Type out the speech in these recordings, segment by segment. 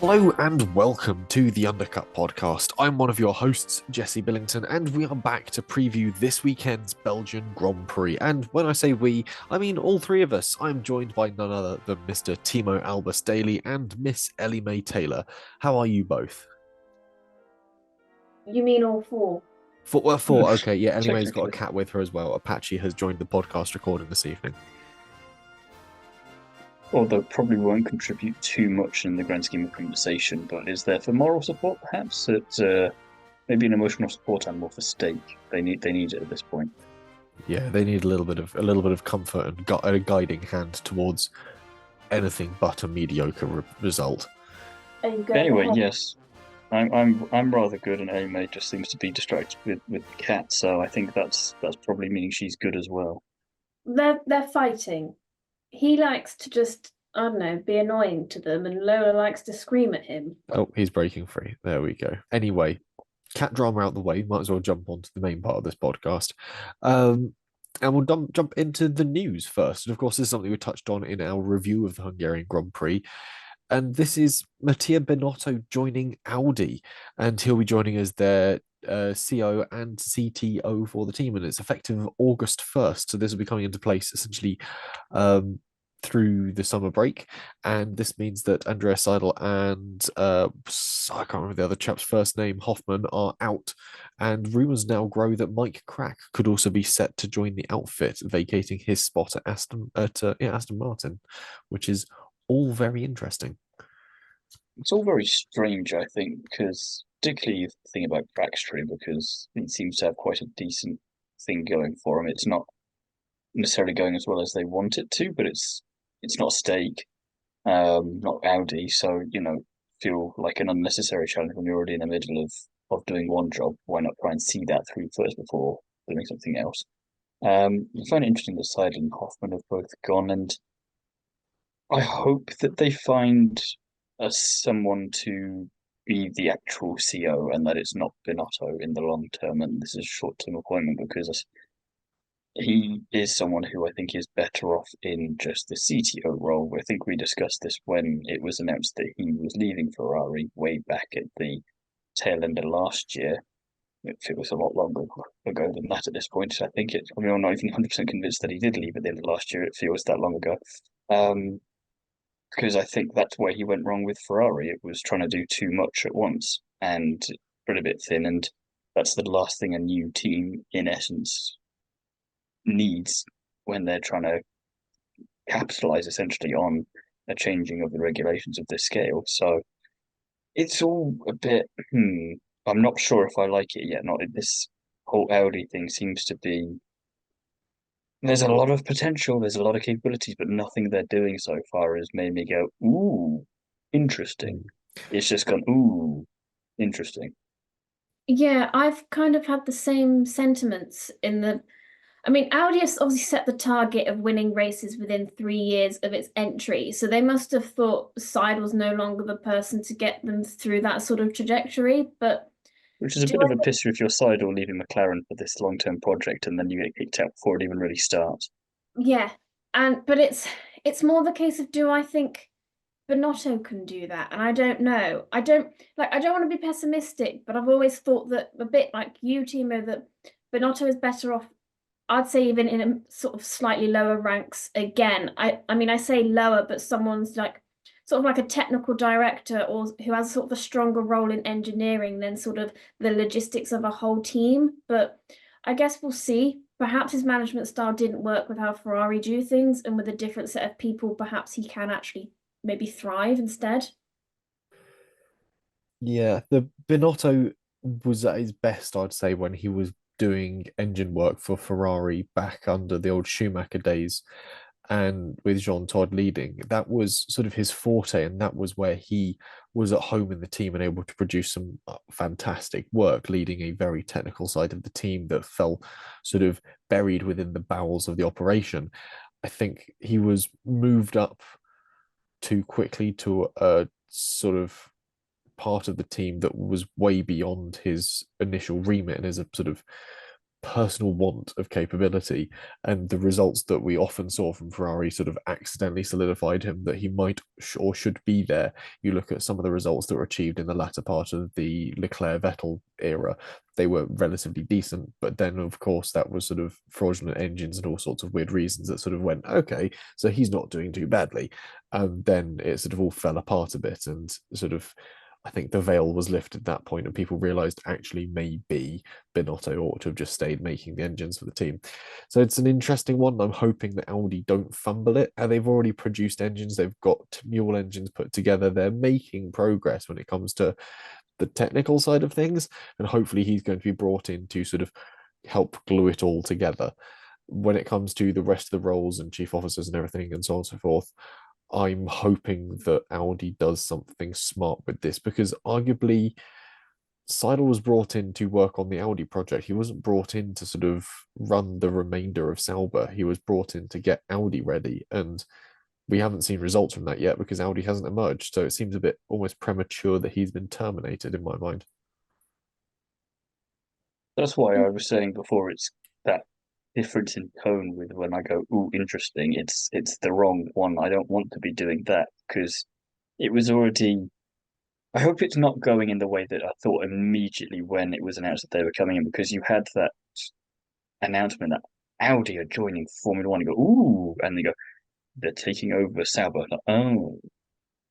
Hello and welcome to the Undercut podcast. I'm one of your hosts, Jesse Billington, and we are back to preview this weekend's Belgian Grand Prix. And when I say we, I mean all three of us. I'm joined by none other than Mr. Thiemo Albus Daly and Miss Ellie-May Taylor. How are you both? You mean all four? Four. Okay, yeah, Ellie-May's got a Technically. cat with her as well. Apache has joined the podcast recording this evening. Although probably won't contribute too much in the grand scheme of conversation, but is there for moral support, perhaps? It's maybe an emotional support animal for Steak. They need it at this point. Yeah, they need a little bit of comfort and a guiding hand towards anything but a mediocre result. Are you going Anyway, home? yes, I'm rather good, and Ellie-May just seems to be distracted with the cat, so I think that's probably meaning she's good as well. They're fighting. He likes to just, I don't know, be annoying to them, and Lola likes to scream at him. Oh, he's breaking free. There we go. Anyway, cat drama out the way. Might as well jump on to the main part of this podcast. And we'll jump into the news first. And of course, this is something we touched on in our review of the Hungarian Grand Prix. And this is Mattia Binotto joining Audi. And he'll be joining as their CO and CTO for the team. And it's effective August 1st. So this will be coming into place essentially through the summer break, and this means that Andrea Seidel and I can't remember the other chap's first name, Hoffman, are out, and rumours now grow that Mike Crack could also be set to join the outfit, vacating his spot at Aston Martin, which is all very interesting. It's all very strange, I think, because particularly the thing about Crackstream, because it seems to have quite a decent thing going for him. It's not necessarily going as well as they want it to, but it's not Steak, not Audi, so feel like an unnecessary challenge when you're already in the middle of doing one job. Why not try and see that through first before doing something else? I find it interesting that Seidel and Hoffman have both gone, and I hope that they find someone to be the actual CO and that it's not Binotto in the long term, and this is a short-term appointment because he is someone who I think is better off in just the CTO role. I think we discussed this when it was announced that he was leaving Ferrari way back at the tail end of last year. It feels a lot longer ago than that at this point. I think I'm not even 100% convinced that he did leave at the end of last year. It feels that long ago. Because I think that's where he went wrong with Ferrari. It was trying to do too much at once and spread a bit thin. And that's the last thing a new team, in essence, needs when they're trying to capitalize essentially on a changing of the regulations of this scale. So it's all a bit, I'm not sure if I like it yet. Not this whole Audi thing seems to be, there's a lot of potential, there's a lot of capabilities, but nothing they're doing so far has made me go, ooh, interesting. It's just gone, ooh, interesting. Yeah, I've kind of had the same sentiments in the. I mean, Audi has obviously set the target of winning races within 3 years of its entry, so they must have thought Seid was no longer the person to get them through that sort of trajectory. But Which is a do bit of I a pisser if you're side or leaving McLaren for this long-term project and then you get kicked out before it even really starts. Yeah, but it's more the case of, do I think Binotto can do that? And I don't know. I don't want to be pessimistic, but I've always thought that, a bit like you, Timo, that Binotto is better off. I'd say even in a sort of slightly lower ranks again. I mean, I say lower, but someone's like sort of like a technical director, or who has sort of a stronger role in engineering than sort of the logistics of a whole team. But I guess we'll see. Perhaps his management style didn't work with how Ferrari do things, and with a different set of people, perhaps he can actually maybe thrive instead. Yeah, the Binotto was at his best, I'd say, when he was doing engine work for Ferrari back under the old Schumacher days and with Jean Todt leading. That was sort of his forte, and that was where he was at home in the team and able to produce some fantastic work, leading a very technical side of the team that fell sort of buried within the bowels of the operation. I think he was moved up too quickly to a sort of part of the team that was way beyond his initial remit and as a sort of personal want of capability, and the results that we often saw from Ferrari sort of accidentally solidified him that he might or should be there. You look at some of the results that were achieved in the latter part of the Leclerc-Vettel era, they were relatively decent, but then of course that was sort of fraudulent engines and all sorts of weird reasons that sort of went, okay, so he's not doing too badly. And then it sort of all fell apart a bit, and sort of I think the veil was lifted at that point, and people realized actually maybe Binotto ought to have just stayed making the engines for the team. So it's an interesting one. I'm hoping that Audi don't fumble it. And they've already produced engines. They've got mule engines put together. They're making progress when it comes to the technical side of things. And hopefully he's going to be brought in to sort of help glue it all together. When it comes to the rest of the roles and chief officers and everything and so on and so forth, I'm hoping that Audi does something smart with this, because arguably Seidel was brought in to work on the Audi project. He wasn't brought in to sort of run the remainder of Sauber. He was brought in to get Audi ready, and we haven't seen results from that yet because Audi hasn't emerged. So it seems a bit almost premature that he's been terminated in my mind. That's why I was saying before, it's that difference in tone with when I go, ooh, interesting. It's the wrong one. I don't want to be doing that because it was already. I hope it's not going in the way that I thought immediately when it was announced that they were coming in, because you had that announcement that Audi are joining Formula One. You go, ooh, and they go, they're taking over Sauber. Like, oh,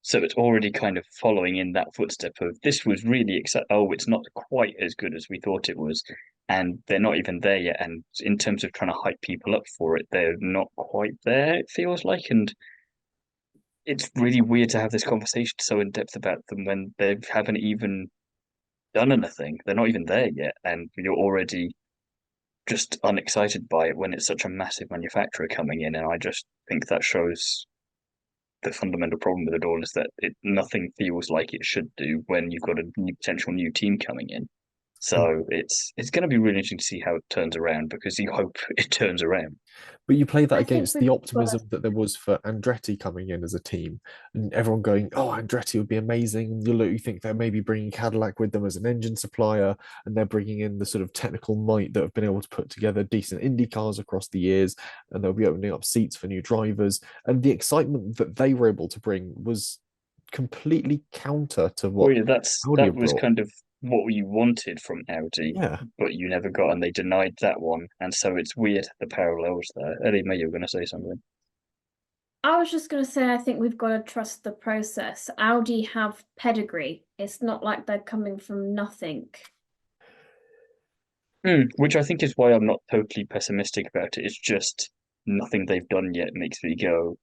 so it's already kind of following in that footstep of this was really exciting. Oh, it's not quite as good as we thought it was. And they're not even there yet. And in terms of trying to hype people up for it, they're not quite there, it feels like. And it's really weird to have this conversation so in depth about them when they haven't even done anything. They're not even there yet. And you're already just unexcited by it when it's such a massive manufacturer coming in. And I just think that shows the fundamental problem with it all is that nothing feels like it should do when you've got a potential new team coming in. So it's going to be really interesting to see how it turns around, because you hope it turns around. But you play that I think against we've the got optimism that there was for Andretti coming in as a team, and everyone going, "Oh, Andretti would be amazing." And you think they're maybe bringing Cadillac with them as an engine supplier, and they're bringing in the sort of technical might that have been able to put together decent Indy cars across the years, and they'll be opening up seats for new drivers. And the excitement that they were able to bring was completely counter to Well, what yeah, Audi that have was brought. kind of what you wanted from Audi, Yeah. but you never got, and they denied that one. And so it's weird the parallels there. Ellie-May, you were going to say something. I was just going to say, I think we've got to trust the process. Audi have pedigree. It's not like they're coming from nothing. Which I think is why I'm not totally pessimistic about it. It's just nothing they've done yet makes me go,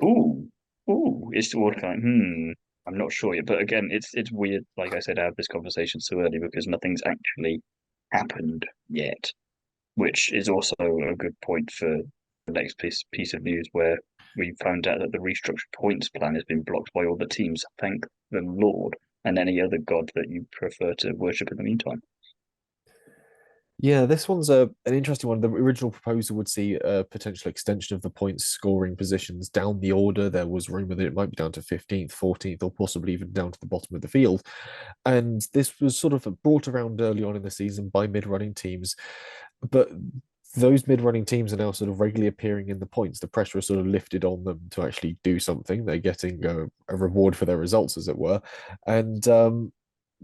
ooh, ooh. It's all kind of, I'm not sure yet. But again, it's weird, like I said, to have this conversation so early because nothing's actually happened yet, which is also a good point for the next piece of news where we found out that the restructured points plan has been blocked by all the teams. Thank the Lord, and any other god that you prefer to worship in the meantime. Yeah, this one's an interesting one. The original proposal would see a potential extension of the points scoring positions down the order. There was rumor that it might be down to 15th, 14th, or possibly even down to the bottom of the field. And this was sort of brought around early on in the season by mid-running teams. But those mid-running teams are now sort of regularly appearing in the points. The pressure is sort of lifted on them to actually do something. They're getting a reward for their results, as it were. And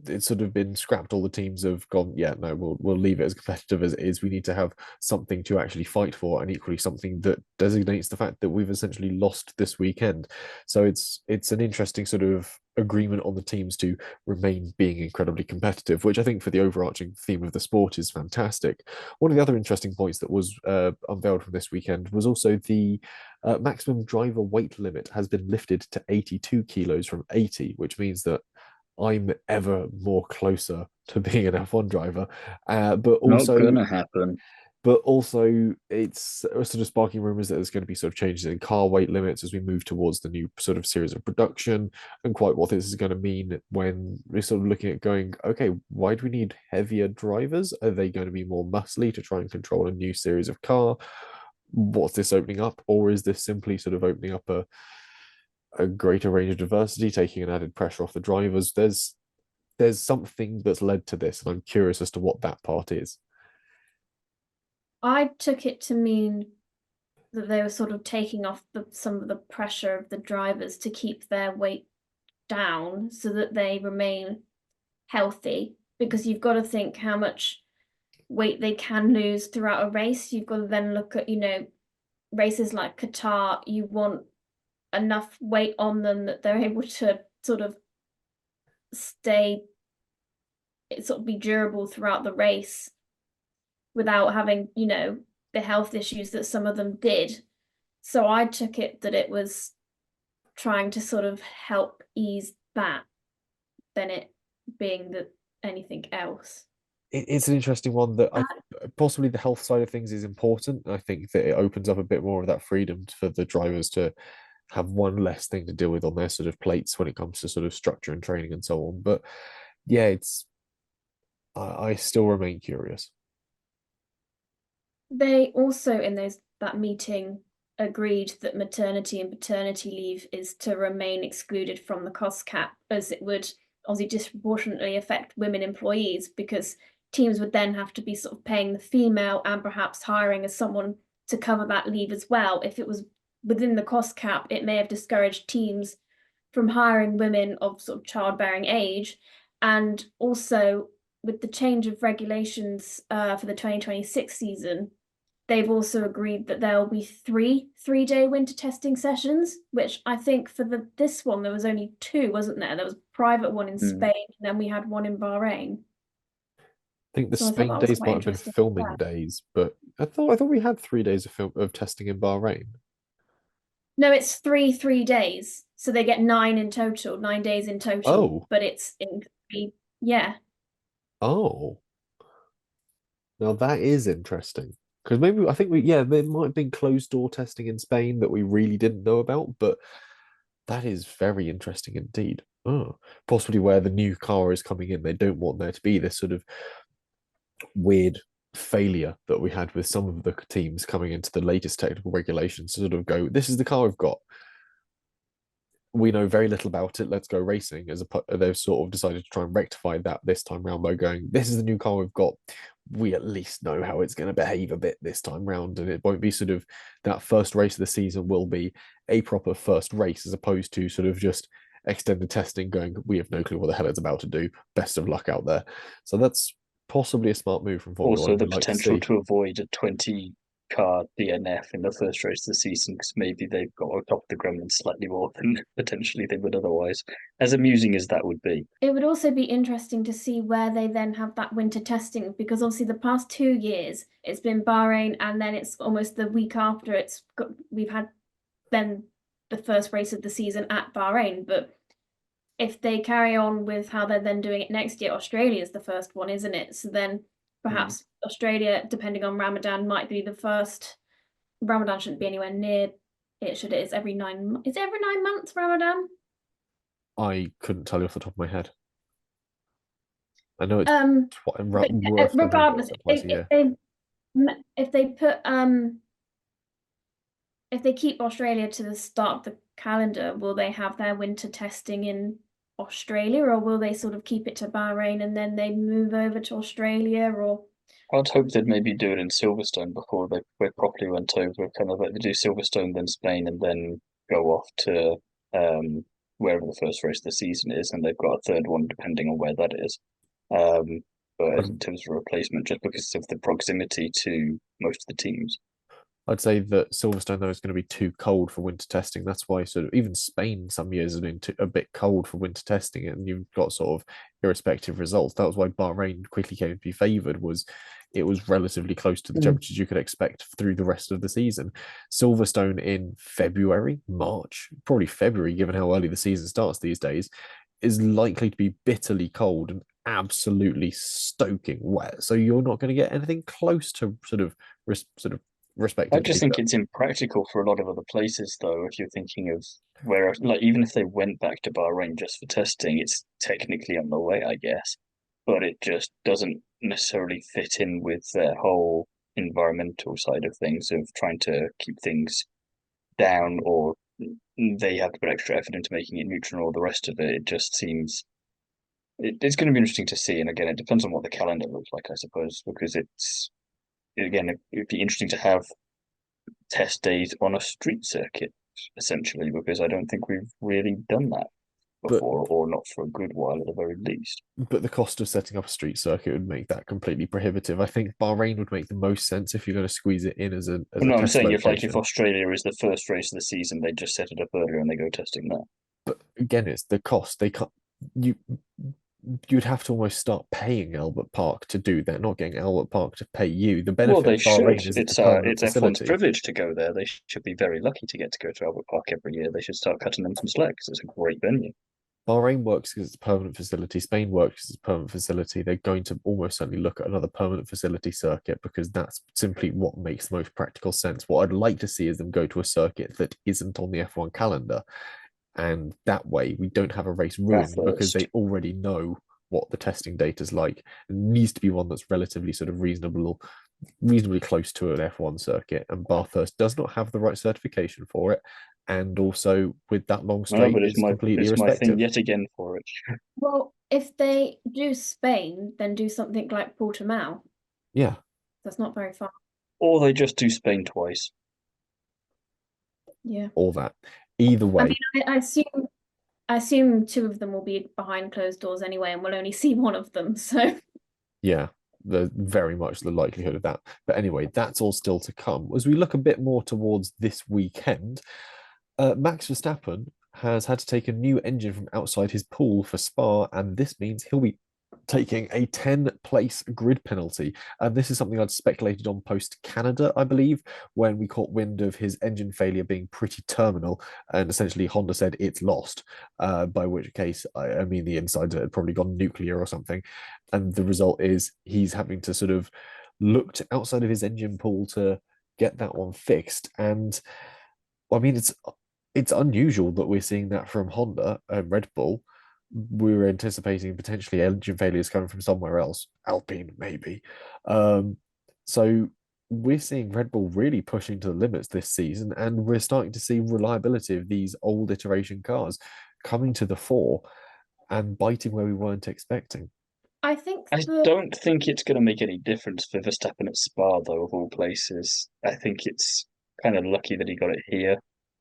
it's sort of been scrapped. All the teams have gone, yeah, no, we'll leave it as competitive as it is. We need to have something to actually fight for, and equally something that designates the fact that we've essentially lost this weekend. So it's an interesting sort of agreement on the teams to remain being incredibly competitive, which I think for the overarching theme of the sport is fantastic. One of the other interesting points that was unveiled from this weekend was also the maximum driver weight limit has been lifted to 82 kilos from 80, which means that I'm ever more closer to being an F1 driver. But Not also, gonna happen. It's sort of sparking rumors that there's going to be sort of changes in car weight limits as we move towards the new sort of series of production, and quite what this is going to mean when we're sort of looking at going, okay, why do we need heavier drivers? Are they going to be more muscly to try and control a new series of car? What's this opening up? Or is this simply sort of opening up a greater range of diversity, taking an added pressure off the drivers? There's something that's led to this, and I'm curious as to what that part is. I took it to mean that they were sort of taking off some of the pressure of the drivers to keep their weight down so that they remain healthy, because you've got to think how much weight they can lose throughout a race. You've got to then look at, races like Qatar, you want enough weight on them that they're able to sort of be durable throughout the race without having, the health issues that some of them did. So I took it that it was trying to sort of help ease that than it being that anything else. It's an interesting one that possibly the health side of things is important. I think that it opens up a bit more of that freedom for the drivers to have one less thing to deal with on their sort of plates when it comes to sort of structure and training and so on. But yeah, I still remain curious. They also, in that meeting, agreed that maternity and paternity leave is to remain excluded from the cost cap, as it would obviously disproportionately affect women employees, because teams would then have to be sort of paying the female and perhaps hiring as someone to cover that leave as well. If it was within the cost cap, it may have discouraged teams from hiring women of sort of childbearing age. And also with the change of regulations for the 2026 season, they've also agreed that there will be three-day winter testing sessions, which I think for this one there was only two, wasn't there? There was a private one in Spain, and then we had one in Bahrain. I think the So Spain days might have been interesting. filming days, but I thought we had 3 days of testing in Bahrain. No, it's three days. So they get 9 days in total. Oh. But it's in three, yeah. Oh. Now that is interesting. Because maybe I think there might have been closed door testing in Spain that we really didn't know about, but that is very interesting indeed. Oh, possibly where the new car is coming in, they don't want there to be this sort of weird failure that we had with some of the teams coming into the latest technical regulations to sort of go, this is the car we've got. We know very little about it. Let's go racing. They've sort of decided to try and rectify that this time round by going, this is the new car we've got. We at least know how it's going to behave a bit this time round, and it won't be sort of that first race of the season will be a proper first race as opposed to sort of just extended testing going, we have no clue what the hell it's about to do. Best of luck out there. So that's possibly a smart move from Formula Also, One. the potential to avoid a 20-car DNF in the first race of the season, because maybe they've got on top of the gremlin slightly more than potentially they would otherwise, as amusing as that would be. It would also be interesting to see where they then have that winter testing, because obviously the past 2 years it's been Bahrain, and then it's almost the week after we've had then the first race of the season at Bahrain. But if they carry on with how they're then doing it next year, Australia is the first one, isn't it? So then perhaps Australia, depending on Ramadan, might be the first. Ramadan shouldn't be anywhere near it, should it? It's every 9 Is it every 9 months, Ramadan? I couldn't tell you off the top of my head. I know it's regardless, if they keep Australia to the start of the calendar, will they have their winter testing in Australia, or will they sort of keep it to Bahrain and then they move over to Australia? Or I'd hope they'd maybe do it in Silverstone before they properly went over, kind of like they do Silverstone, then Spain, and then go off to wherever the first race of the season is, and they've got a third one depending on where that is. But in terms of replacement, just because of the proximity to most of the teams. I'd say that Silverstone, though, is going to be too cold for winter testing. That's why sort of even Spain some years has been a bit cold for winter testing, and you've got sort of irrespective results. That was why Bahrain quickly came to be favoured, it was relatively close to the temperatures you could expect through the rest of the season. Silverstone in February, March, probably February, given how early the season starts these days, is likely to be bitterly cold and absolutely stoking wet. So you're not going to get anything close to sort of respective. I just think it's impractical for a lot of other places, though. If you're thinking of where, like, even if they went back to Bahrain just for testing, it's technically on the way, I guess, but it just doesn't necessarily fit in with their whole environmental side of things of trying to keep things down, or they have to put extra effort into making it neutral, or the rest of it. It just seems it's going to be interesting to see. And again, it depends on what the calendar looks like, I suppose, because again, it'd be interesting to have test days on a street circuit, essentially, because I don't think we've really done that But before, or not for a good while at the very least. but the cost of setting up a street circuit would make that completely prohibitive. I think Bahrain would make the most sense if you're going to squeeze it in as a No, I'm test saying if location. Australia is the first race of the season, they just set it up earlier and they go testing that. But again, it's the cost. They can't. You you'd have to almost start paying Albert Park to do that, not getting Albert Park to pay you. The benefit Well, they of Bahrain should. is it's a permanent It's F1's facility. privilege to go there. They should be very lucky to get to go to Albert Park every year. They should start cutting them some slack because it's a great venue. Bahrain works because it's a permanent facility. Spain works because it's a permanent facility. They're going to almost certainly look at another permanent facility circuit because that's simply what makes the most practical sense. What I'd like to see is them go to a circuit that isn't on the F1 calendar. And that way we don't have a race ruined because they already know what the testing data is like. It needs to be one that's relatively sort of reasonably close to an F1 circuit. And Bathurst does not have the right certification for it. And also with that long straight, but it's completely it's my thing irrespective. yet again for it. Well, if they do Spain, then do something like Portimao. Yeah. That's not very far. Or they just do Spain twice. Yeah. All that. Either way. I mean, I assume two of them will be behind closed doors anyway, and we'll only see one of them. So yeah, there's very much the likelihood of that. But anyway, that's all still to come. As we look a bit more towards this weekend, Max Verstappen has had to take a new engine from outside his pool for Spa, and this means he'll be taking a 10-place grid penalty. And this is something I'd speculated on post-Canada, I believe, when we caught wind of his engine failure being pretty terminal. And essentially Honda said it's lost, by which case, I mean, the insides had probably gone nuclear or something. And the result is he's having to sort of look to outside of his engine pool to get that one fixed. And I mean, it's unusual that we're seeing that from Honda and Red Bull. We were anticipating potentially engine failures coming from somewhere else, Alpine maybe. So we're seeing Red Bull really pushing to the limits this season, and we're starting to see reliability of these old iteration cars coming to the fore and biting where we weren't expecting. I don't think it's going to make any difference for Verstappen at Spa, though, of all places. I think it's kind of lucky that he got it here,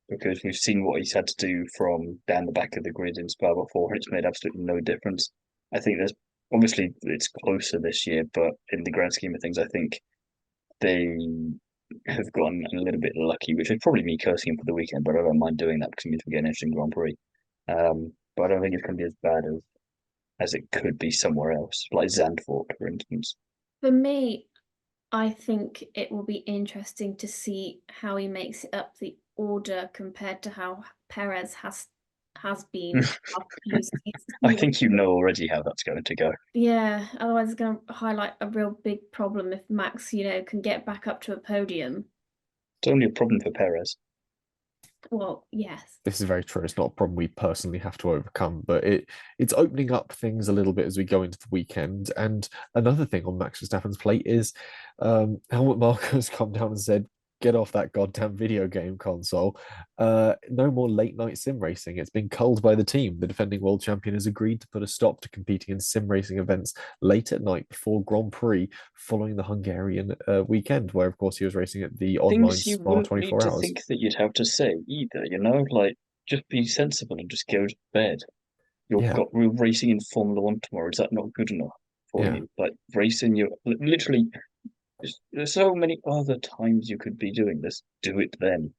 because we've seen what he's had to do from down the back of the grid in Spa before, and it's made absolutely no difference. I think obviously it's closer this year, but in the grand scheme of things, I think they have gotten a little bit lucky, which is probably me cursing him for the weekend, but I don't mind doing that because it means we get an interesting Grand Prix. But I don't think it's going to be as bad as it could be somewhere else, like Zandvoort, for instance. For me, I think it will be interesting to see how he makes it up the order compared to how Perez has been. I think you know already how that's going to go. Yeah, otherwise it's going to highlight a real big problem if Max, can get back up to a podium. It's only a problem for Perez. Well, yes. This is very true. It's not a problem we personally have to overcome, but it's opening up things a little bit as we go into the weekend. And another thing on Max Verstappen's plate is Helmut Marko has come down and said, get off that goddamn video game console. No more late night sim racing. It's been culled by the team. The defending world champion has agreed to put a stop to competing in sim racing events late at night before Grand Prix following the Hungarian weekend, where of course he was racing at the online Things you Spa wouldn't 24 need to hours. think that you'd have to say either, like just be sensible and just go to bed. We're racing in Formula One tomorrow. Is that not good enough for you? Like racing, you literally. There's so many other times you could be doing this. Do it then.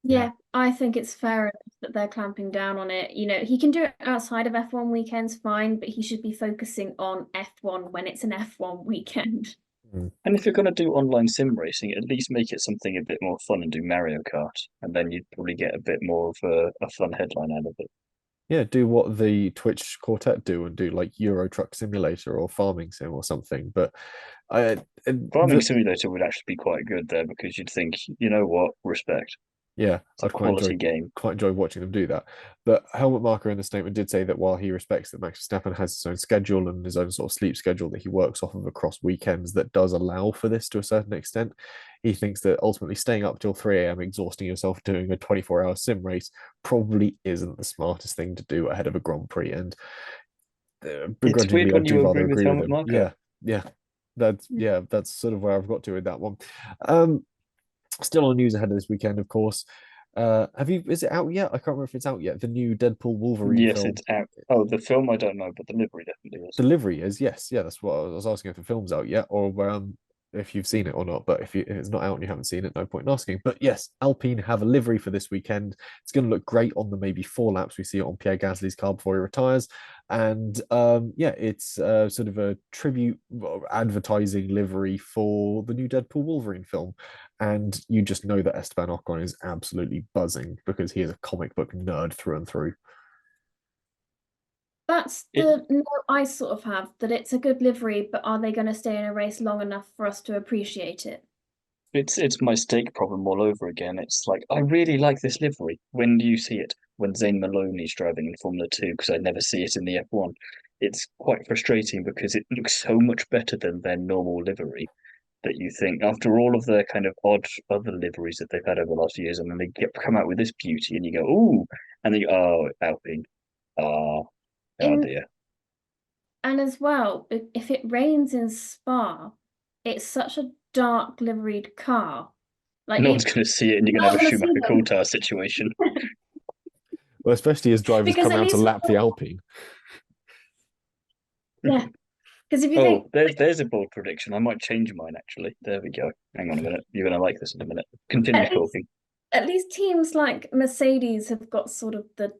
Yeah, I think it's fair enough that they're clamping down on it. He can do it outside of F1 weekends, fine, but he should be focusing on F1 when it's an F1 weekend. And if you're going to do online sim racing, at least make it something a bit more fun and do Mario Kart, and then you'd probably get a bit more of a fun headline out of it. Yeah, do what the Twitch quartet do and do like Euro Truck Simulator or Farming Sim or something. But Farming Simulator would actually be quite good there because you'd think, you know what, respect. Yeah, it's a quality game. Quite enjoy watching them do that. But Helmut Marko in the statement did say that while he respects that Max Verstappen has his own schedule and his own sort of sleep schedule that he works off of across weekends that does allow for this to a certain extent, he thinks that ultimately staying up till 3 a.m. exhausting yourself doing a 24-hour sim race probably isn't the smartest thing to do ahead of a Grand Prix. And it's weird when you agree with Helmut Marko. Yeah. that's sort of where I've got to with that one. Still on news ahead of this weekend, of course. Is it out yet? I can't remember if it's out yet. The new Deadpool Wolverine Yes, film. it's out. Oh, the film I don't know, but the livery definitely is. Delivery is, yes, yeah, that's what I was asking, if the film's out yet, or if you've seen it or not. But if it's not out and you haven't seen it, no point in asking. But yes, Alpine have a livery for this weekend. It's going to look great on the maybe 4 laps we see it on Pierre Gasly's car before he retires. And yeah, it's sort of a tribute advertising livery for the new Deadpool Wolverine film. And you just know that Esteban Ocon is absolutely buzzing because he is a comic book nerd through and through. That's the note I sort of have, that it's a good livery, but are they going to stay in a race long enough for us to appreciate it? It's my stake problem all over again. It's like I really like this livery. When do you see it? When Zane Maloney's driving in Formula 2, because I never see it in the F1. It's quite frustrating because it looks so much better than their normal livery that you think after all of their kind of odd other liveries that they've had over the last years, and then they come out with this beauty, and you go, ooh, and then you oh Alpine, oh dear. And as well, if it rains in Spa, it's such a dark liveried car. Like No one's going to see it, and you're going to have a Schumacher them. Coulthard situation. Well, especially as drivers Because come at out to least- lap the Alpine. Yeah. Because if you think, there's a bold prediction. I might change mine actually. There we go. Hang on a minute. You're going to like this in a minute. Continue talking. At least teams like Mercedes have got sort of the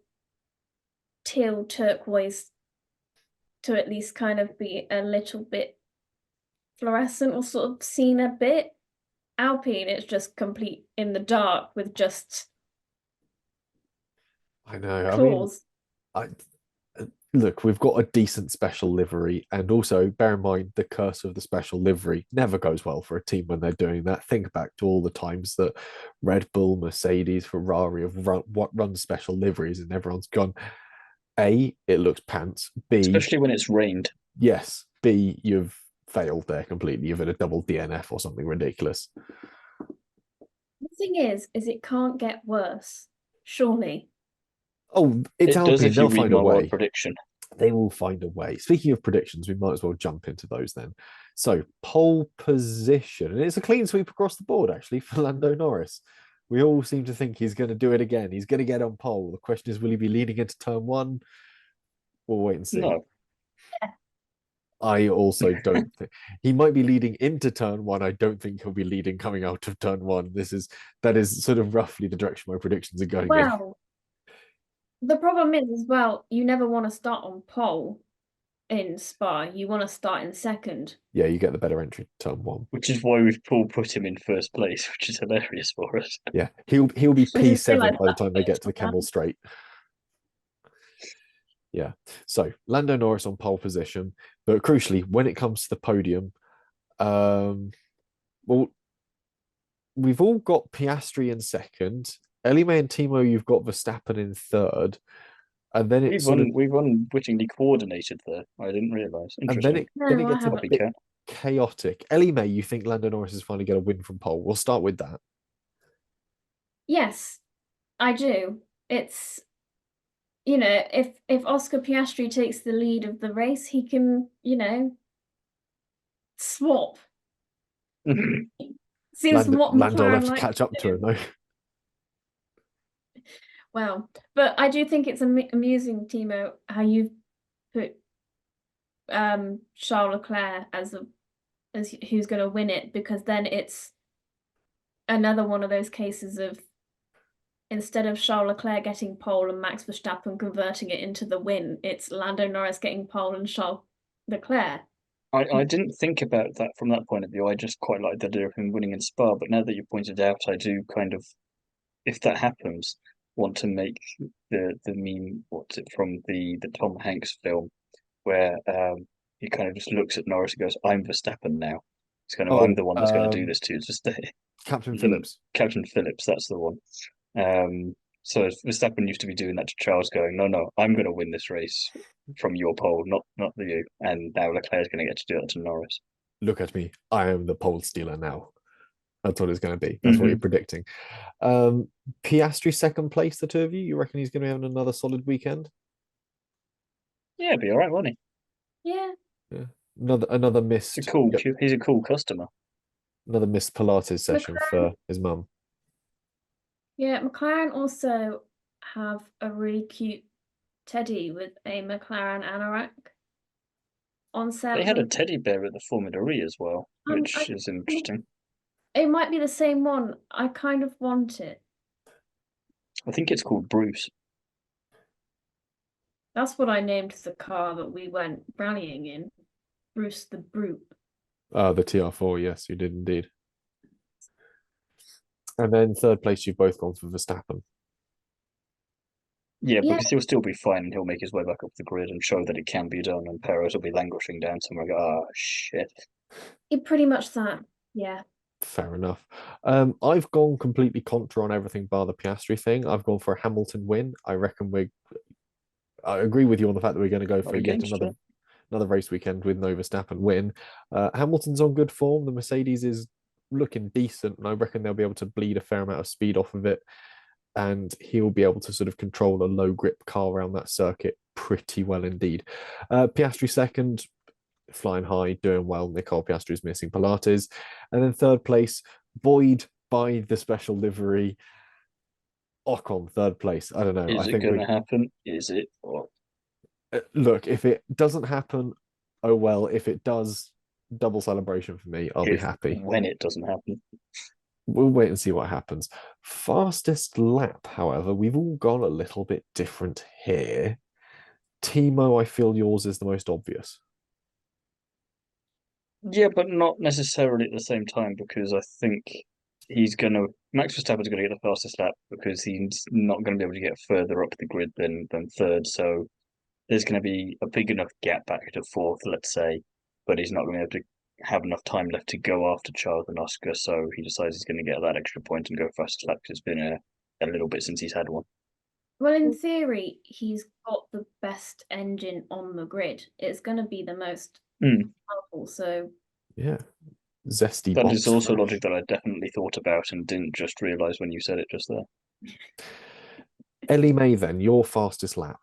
teal turquoise to at least kind of be a little bit fluorescent or sort of seen a bit. Alpine, it's just complete in the dark with just I know. claws. I mean, look, we've got a decent special livery, and also bear in mind the curse of the special livery never goes well for a team when they're doing that. Think back to all the times that Red Bull, Mercedes, Ferrari have run special liveries, and everyone's gone. A, it looks pants. B, especially when it's rained. Yes. B, you've failed there completely. You've had a double DNF or something ridiculous. The thing is it can't get worse, surely. Oh, it's it Alpine. Does if they'll you read find a my way. world prediction. They will find a way. Speaking of predictions, we might as well jump into those then. So, pole position. And it's a clean sweep across the board, actually, for Lando Norris. We all seem to think he's going to do it again. He's going to get on pole. The question is, will he be leading into turn one? We'll wait and see. No. I also don't think he might be leading into turn one. I don't think he'll be leading coming out of turn one. That is sort of roughly the direction my predictions are going in. The problem is as well, you never want to start on pole in Spa. You want to start in second. Yeah, you get the better entry to turn one. Which is why we've put him in first place, which is hilarious for us. Yeah, he'll be P7 by the time they get to the Kemmel Straight. Yeah. So Lando Norris on pole position, but crucially, when it comes to the podium, well, we've all got Piastri in second. Ellie-May and Thiemo, you've got Verstappen in third. And then it's we've unwittingly coordinated there. I didn't realise. Interesting. And then it gets a bit chaotic. Ellie-May, you think Lando Norris is finally going to win from pole? We'll start with that. Yes, I do. It's, if Oscar Piastri takes the lead of the race, he can, swap. Seems what Lando will have to catch up to him, though. Well, but I do think it's amusing, Thiemo, how you've put Charles Leclerc as who's going to win it, because then it's another one of those cases of, instead of Charles Leclerc getting pole and Max Verstappen converting it into the win, it's Lando Norris getting pole and Charles Leclerc. I didn't think about that from that point of view. I just quite like the idea of him winning in Spa, but now that you pointed out, I do kind of, if that happens, want to make the meme, what's it, from the Tom Hanks film, where he kind of just looks at Norris and goes, "I'm Verstappen now." It's kind of, I'm the one that's going to do this to you. Just Captain Phillips. Captain Phillips, that's the one. So Verstappen used to be doing that to Charles, going, "No, I'm going to win this race from your pole, not you." And now Leclerc's going to get to do that to Norris. Look at me, I am the pole stealer now. That's what it's going to be. That's what you're predicting. Piastri second place, the two of you. You reckon he's going to be having another solid weekend? Yeah, it'd be all right, won't he? Yeah. Another missed He's a cool customer. another missed Pilates session for his mum. Yeah, McLaren also have a really cute teddy with a McLaren anorak on set. They had a teddy bear at the Formula E as well, which is interesting. It might be the same one. I kind of want it. I think it's called Bruce. That's what I named the car that we went rallying in. Bruce the Brute. The TR4, yes, you did indeed. And then third place, you've both gone for Verstappen. Yeah, because he'll still be fine and he'll make his way back up the grid and show that it can be done, and Perez will be languishing down somewhere and go, oh, shit. Pretty much that, yeah. Fair enough. I've gone completely contra on everything bar the Piastri thing. I've gone for a Hamilton win. I agree with you on the fact that we're going to go for yet another race weekend with no Verstappen win. Hamilton's on good form. The Mercedes is looking decent, and I reckon they'll be able to bleed a fair amount of speed off of it. And he'll be able to sort of control a low grip car around that circuit pretty well indeed. Piastri second, flying high, doing well. Nicole Piastri is missing Pilates. And then third place, buoyed by the special livery, Ocon, third place. I don't know. Is it going to happen? Is it? Or... Look, if it doesn't happen, oh well. If it does, double celebration for me. I'll be happy. When it doesn't happen. We'll wait and see what happens. Fastest lap, however, we've all gone a little bit different here. Thiemo, I feel yours is the most obvious. Yeah, but not necessarily at the same time, because I think Max Verstappen's going to get the fastest lap because he's not going to be able to get further up the grid than third. So there's going to be a big enough gap back to fourth, let's say, but he's not going to be able to have enough time left to go after Charles and Oscar. So he decides he's going to get that extra point and go fastest lap because it's been a little bit since he's had one. Well, in theory, he's got the best engine on the grid. It's going to be the most powerful. So yeah, zesty. That is also logic that I definitely thought about and didn't just realise when you said it just there. Ellie-May, then your fastest lap.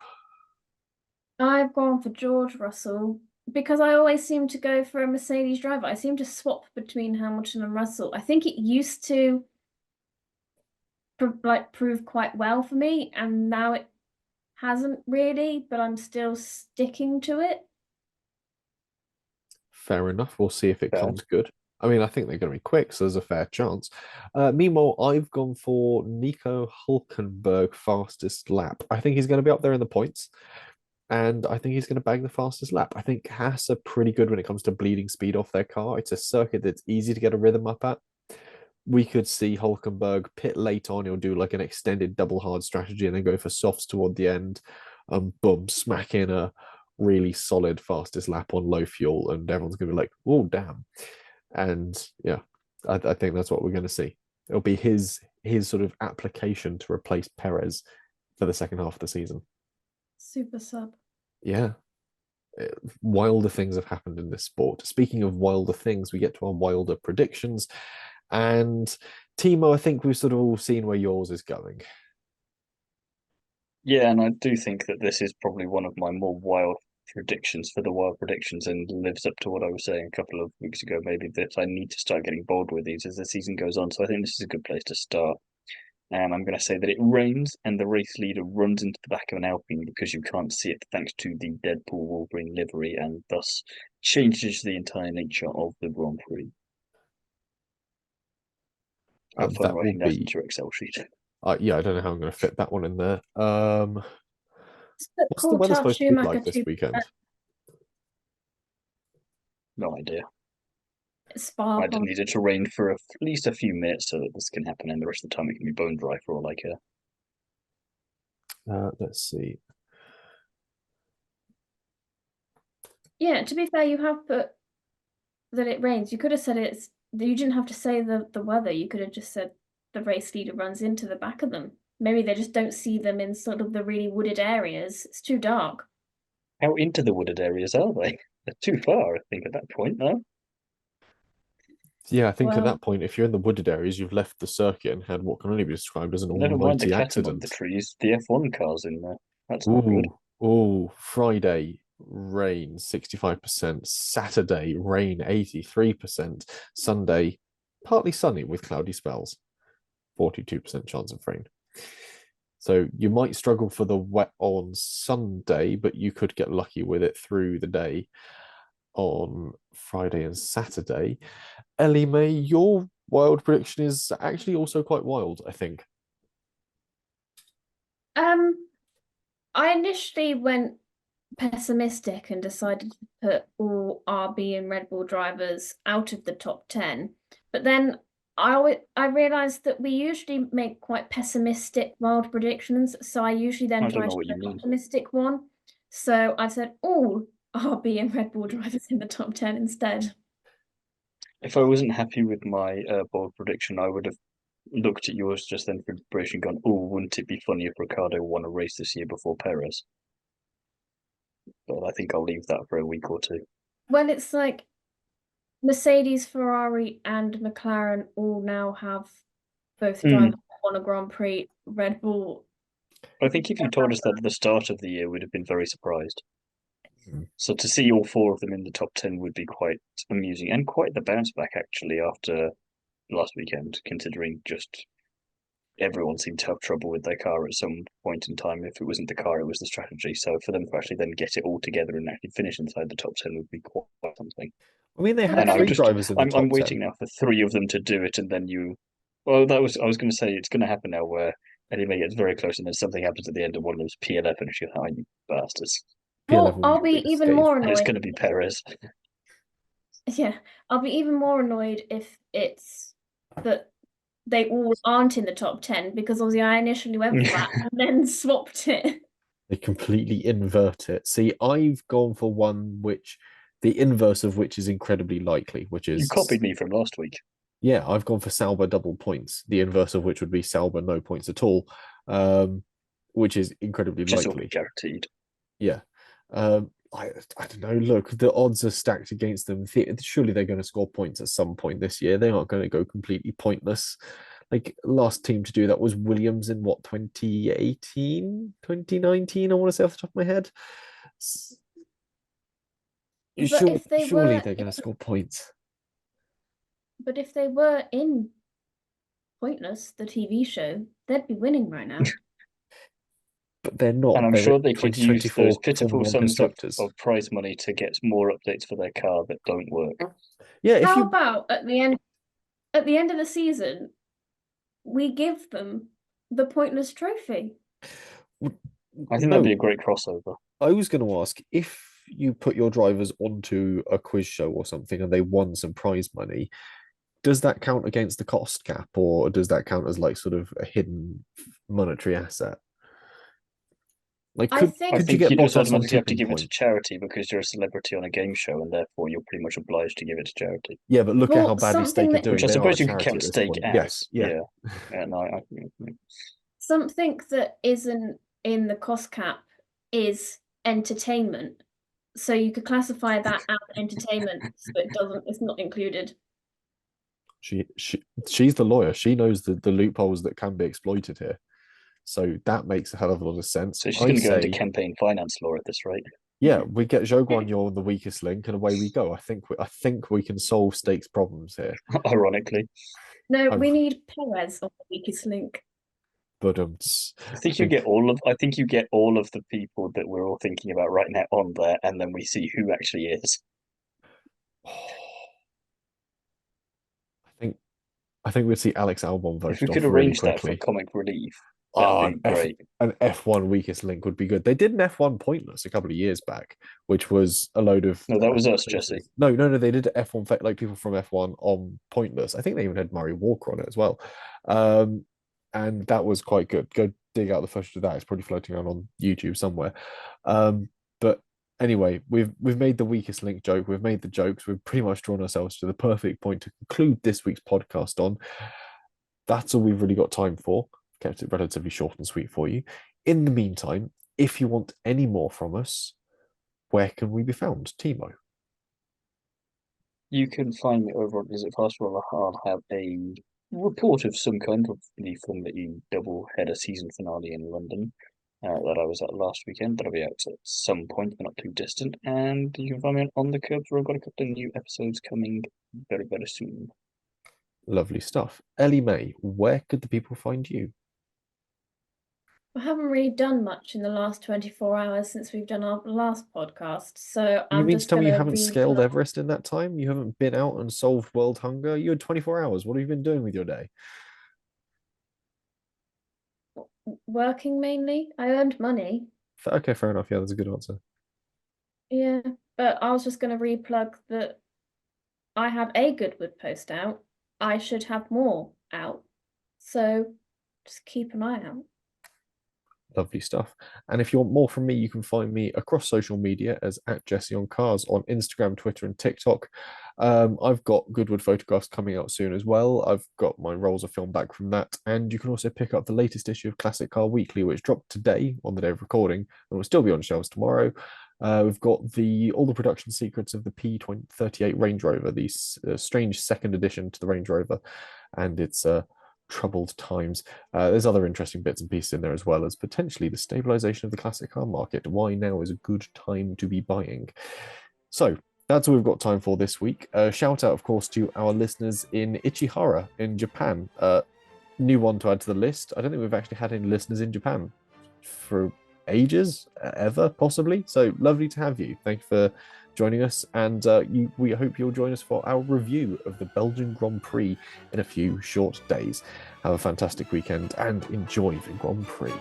I've gone for George Russell because I always seem to go for a Mercedes driver. I seem to swap between Hamilton and Russell. I think it used to prove quite well for me, and now it hasn't really, but I'm still sticking to it. Fair enough. We'll see if it comes good. I mean, I think they're going to be quick, so there's a fair chance. Meanwhile, I've gone for Nico Hülkenberg fastest lap. I think he's going to be up there in the points, and I think he's going to bag the fastest lap. I think Haas are pretty good when it comes to bleeding speed off their car. It's a circuit that's easy to get a rhythm up at. We could see Hülkenberg pit late on. He'll do like an extended double hard strategy and then go for softs toward the end. Boom, smack in a really solid fastest lap on low fuel, and everyone's going to be like, oh, damn. And yeah, I think that's what we're going to see. It'll be his sort of application to replace Perez for the second half of the season. Super sub. Yeah. Wilder things have happened in this sport. Speaking of wilder things, we get to our wilder predictions. And Thiemo, I think we've sort of all seen where yours is going. Yeah, and I do think that this is probably one of my more wild predictions for the wild predictions, and lives up to what I was saying a couple of weeks ago, maybe, that I need to start getting bold with these as the season goes on. So I think this is a good place to start. I'm going to say that it rains and the race leader runs into the back of an Alpine because you can't see it thanks to the Deadpool Wolverine livery, and thus changes the entire nature of the Grand Prix. Have fun writing that into your Excel sheet. Yeah, I don't know how I'm going to fit that one in there. What's cool the weather supposed to be like this weekend? No idea. Spa. I just need it to rain for at least a few minutes so that this can happen, and the rest of the time it can be bone dry for all I care. Let's see. Yeah, to be fair, you have put that it rains. You could have said you didn't have to say the weather. You could have just said the race leader runs into the back of them. Maybe they just don't see them in sort of the really wooded areas. It's too dark. How into the wooded areas are they? They're too far, I think, at that point, no? Yeah, I think at that point, if you're in the wooded areas, you've left the circuit and had what can only be described as an almighty accident. The trees, the F1 cars in there. That's not good. Oh, Friday, rain 65%, Saturday, rain 83%, Sunday, partly sunny with cloudy spells, 42% chance of rain. So you might struggle for the wet on Sunday, but you could get lucky with it through the day on Friday and Saturday. Ellie-May, your wild prediction is actually also quite wild, I think. I initially went pessimistic and decided to put all RB and Red Bull drivers out of the top 10. But then I realized that we usually make quite pessimistic wild predictions. So I usually then I don't try know to what you do an mean. optimistic one. So I said all RB and Red Bull drivers in the top 10 instead. If I wasn't happy with my bold prediction, I would have looked at yours just then for inspiration, gone, "Oh, wouldn't it be funny if Ricardo won a race this year before Perez?" But I think I'll leave that for a week or two. Well, it's like Mercedes, Ferrari, and McLaren all now have both drivers on a Grand Prix. Red Bull. I think if you told us that at the start of the year, we'd have been very surprised. Mm. So to see all four of them in the top 10 would be quite amusing and quite the bounce back, actually, after last weekend, considering just everyone seemed to have trouble with their car at some point in time. If it wasn't the car, it was the strategy. So for them to actually then get it all together and actually finish inside the top 10 would be quite something. I mean, they But had And three drivers in the I'm top 10. waiting now for three of them to do it, and then you. Well, I was going to say it's going to happen now, where Ellie-May gets very close, and then something happens at the end of one of those P11, and she goes, "Oh, you bastards!" well, P11 I'll be would even escape. more And it's annoyed. going to be Perez. Yeah, I'll be even more annoyed if it's that they all aren't in the top 10 because obviously I initially went for that and then swapped it. They completely invert it. See, I've gone for one which the inverse of which is incredibly likely, which You is copied me from last week. yeah, I've gone for Sauber double points, the inverse of which would be Sauber no points at all, which is incredibly Just likely. guaranteed. Yeah. I don't know. Look, the odds are stacked against them. Surely they're going to score points at some point this year. They aren't going to go completely pointless. Like last team to do that was Williams in what 2018, 2019, I want to say off the top of my head. But if they Surely were they're going to score points. But if they were in Pointless, the TV show, they'd be winning right now. But they're not. And I'm They're sure at they could use those 2024 pitiful Formula One sums constructors. of prize money to get more updates for their car that don't work. Yeah, if How you about at the end of the season, we give them the Pointless trophy? I think that'd be a great crossover. I was going to ask if you put your drivers onto a quiz show or something and they won some prize money, does that count against the cost cap or does that count as like sort of a hidden monetary asset? Like, I could think you get you just Bottas on automatically have to tipping give it to point? charity because you're a celebrity on a game show, and therefore you're pretty much obliged to give it to charity. Yeah, but look at how Well, badly something Stake are that doing. Which I They are a suppose you could charity count at this stake point. as. Yeah. And something that isn't in the cost cap is entertainment. So you could classify that as entertainment, so it's not included. She's the lawyer. She knows the loopholes that can be exploited here. So that makes a hell of a lot of sense. So she's going to go into campaign finance law at this rate. Yeah, we get Zhou Guanyu on the weakest link, and away we go. I think we can solve Stake's problems here. Ironically, No, we need Perez on the weakest link. But I think you get all of the people that we're all thinking about right now on there, and then we see who actually is. I think we'd see Alex Albon If voted we could off really arrange that for quickly. comic relief, that'd be great. An F1 weakest link would be good. They did an F1 Pointless a couple of years back, which was a load of No, that was us, Jesse. No, they did F1 like people from F1 on Pointless. I think they even had Murray Walker on it as well, and that was quite good. Go dig out the footage of that. It's probably floating around on YouTube somewhere. But anyway, we've made the weakest link joke. We've made the jokes. We've pretty much drawn ourselves to the perfect point to conclude this week's podcast on. That's all we've really got time for. Kept it relatively short and sweet for you. In the meantime, if you want any more from us, where can we be found, Thiemo? You can find me over on Is It Possible? I'll have a report of some kind of the Formula E double header season finale in London. that I was at last weekend. That'll be out at some point, but not too distant. And you can find me on the Kerbs, where I've got a couple of new episodes coming very, very soon. Lovely stuff. Ellie-May, where could the people find you? I haven't really done much in the last 24 hours since we've done our last podcast, so You I'm mean to just tell me you gonna haven't scaled replug. Everest in that time? You haven't been out and solved world hunger? You had 24 hours. What have you been doing with your day? Working mainly. I earned money. Okay, fair enough. Yeah, that's a good answer. Yeah, but I was just gonna replug that I have a Goodwood post out. I should have more out. So just keep an eye out. Lovely stuff. And if you want more from me, you can find me across social media as @JesseOnCars on Instagram, Twitter, and TikTok. I've got Goodwood photographs coming out soon as well. I've got my rolls of film back from that. And you can also pick up the latest issue of Classic Car Weekly, which dropped today on the day of recording and will still be on shelves tomorrow. We've got all the production secrets of the P38 Range Rover, the strange second addition to the Range Rover, and its troubled times. There's other interesting bits and pieces in there, as well as potentially the stabilization of the classic car market. Why now is a good time to be buying. So that's all we've got time for this week. Shout out, of course, to our listeners in Ichihara in Japan. New one to add to the list. I don't think we've actually had any listeners in Japan for ages, ever, possibly. So lovely to have you. Thank you for joining us, and we hope you'll join us for our review of the Belgian Grand Prix in a few short days. Have a fantastic weekend and enjoy the Grand Prix.